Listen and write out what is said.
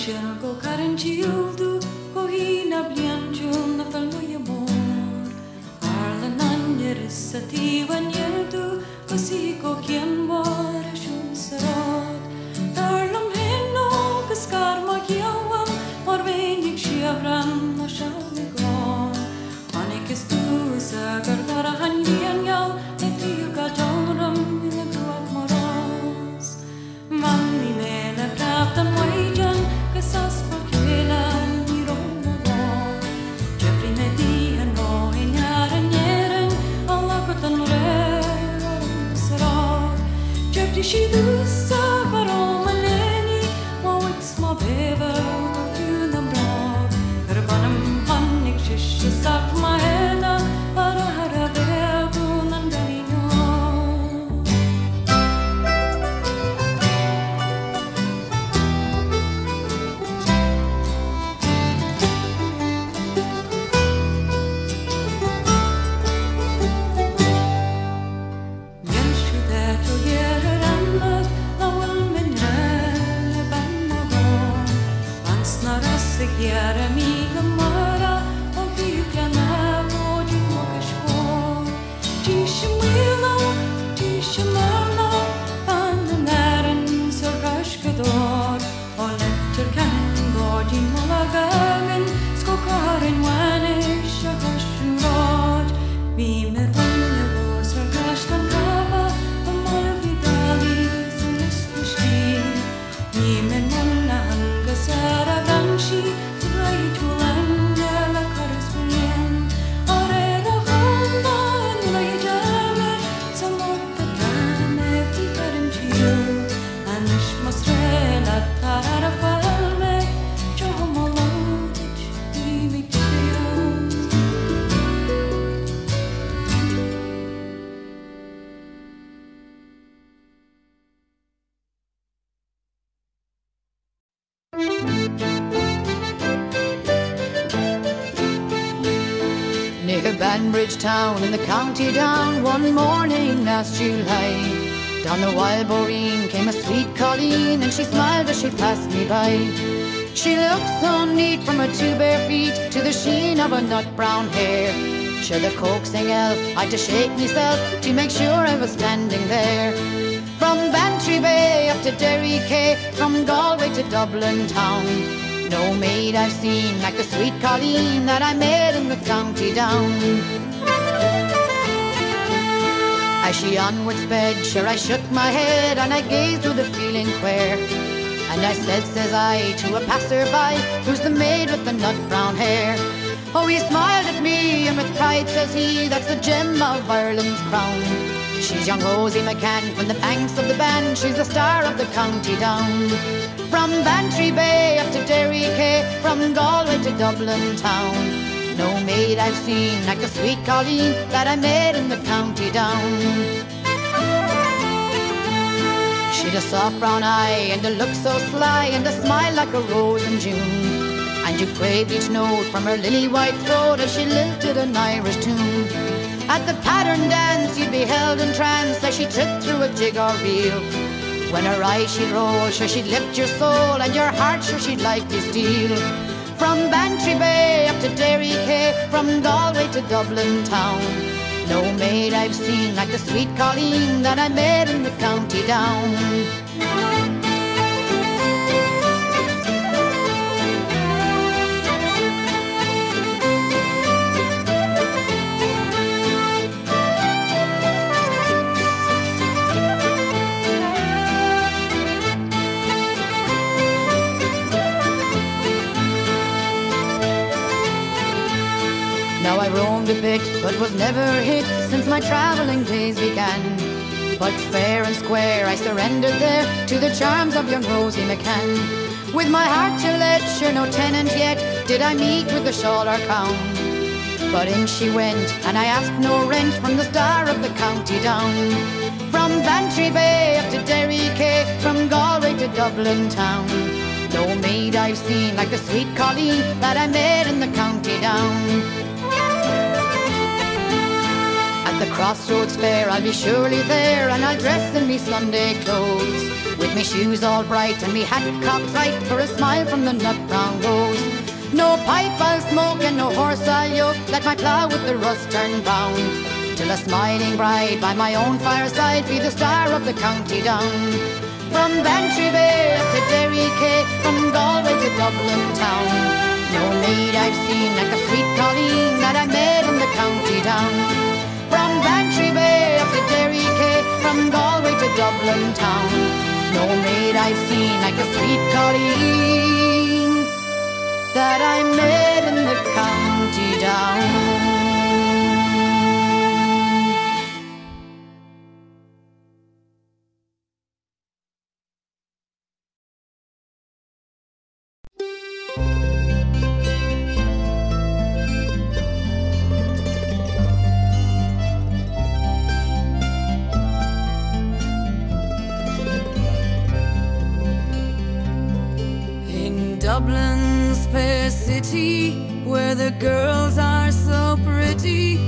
ciel go caren cildu go hina blianjul na fel no amor parla nanger sativa nierdu così go quien war shun sarot darlam heno kaskar ma kiawam or venik shiavran na shaligon anik stu sa gardara hanyan yal etiu ka joram in gruat moros mammi me la prata moijan kasas pakela ni romo Jeffrey me di no enyaren yeren alla kotan re sarat Jeffrey she du sa varoma leni mo it's ma beva to funam bra herbanam panik shish sak ma hela para hara bevu nandarino Sighiera miga mara o vipiana vodi mogashvo Tishmila tishmala anaren sorgashkador o letter kan godi malagagen skokaren wanish agashurot bimer vanya vos sorgashkan rava o malavidali sunistishki bimer monna hangasara ganshi Near Banbridge town in the county down one morning last July down the wild boreen came a sweet colleen and she smiled as she passed me by. She looked so neat from her two bare feet to the sheen of her nut brown hair. Sure the coaxing elf had to shake myself to make sure I was standing there. From Bantry Bay up to Derry Quay, from Galway to Dublin town, no maid I've seen like the sweet colleen that I met in the county down. As she onward sped, sure I shook my head and I gazed with a feeling queer. And I said, says I, to a passer-by, who's the maid with the nut brown hair? Oh, he smiled at me and with pride says he, that's the gem of Ireland's crown. She's young Rosie McCann from the banks of the Bann, she's the star of the county down. From Bantry Bay up to Derry Quay, from Galway to Dublin town, no maid I've seen like the sweet colleen that I met in the county down. She'd a soft brown eye and a look so sly and a smile like a rose in June, and you craved each note from her lily-white throat as she lilted an Irish tune. At the pattern dance you'd be held in trance as she tripped through a jig or reel. When her eyes she'd roll, sure she'd lift your soul, and your heart sure she'd lightly steal. From Bantry Bay up to Derry Quay, from Galway to Dublin town, no maid I've seen like the sweet colleen that I met in the county down. Now I roamed a bit, but was never hit since my travelling days began. But fair and square I surrendered there to the charms of young Rosie McCann. With my heart to let, sure no tenant yet did I meet with the shawl or crown. But in she went, and I asked no rent from the star of the county down. From Bantry Bay up to Derry Quay, from Galway to Dublin town, no maid I've seen like the sweet colleen that I met in the county down. the crossroads fair, I'll be surely there, and I'll dress in me Sunday clothes, with me shoes all bright and me hat cocked right, for a smile from the nut brown rose. No pipe I'll smoke and no horse I'll yoke, let my plough with the rust turn brown, till a smiling bride by my own fireside be the star of the county down. From Bantry Bay up to Derry Quay, from Galway to Dublin town, no maid I've seen like a sweet Colleen that I met in the county down. From Bantry Bay up to Derry Quay, from Galway to Dublin town, no maid I've seen like a sweet Colleen that I met in the county down. Dublin's fair city, where the girls are so pretty,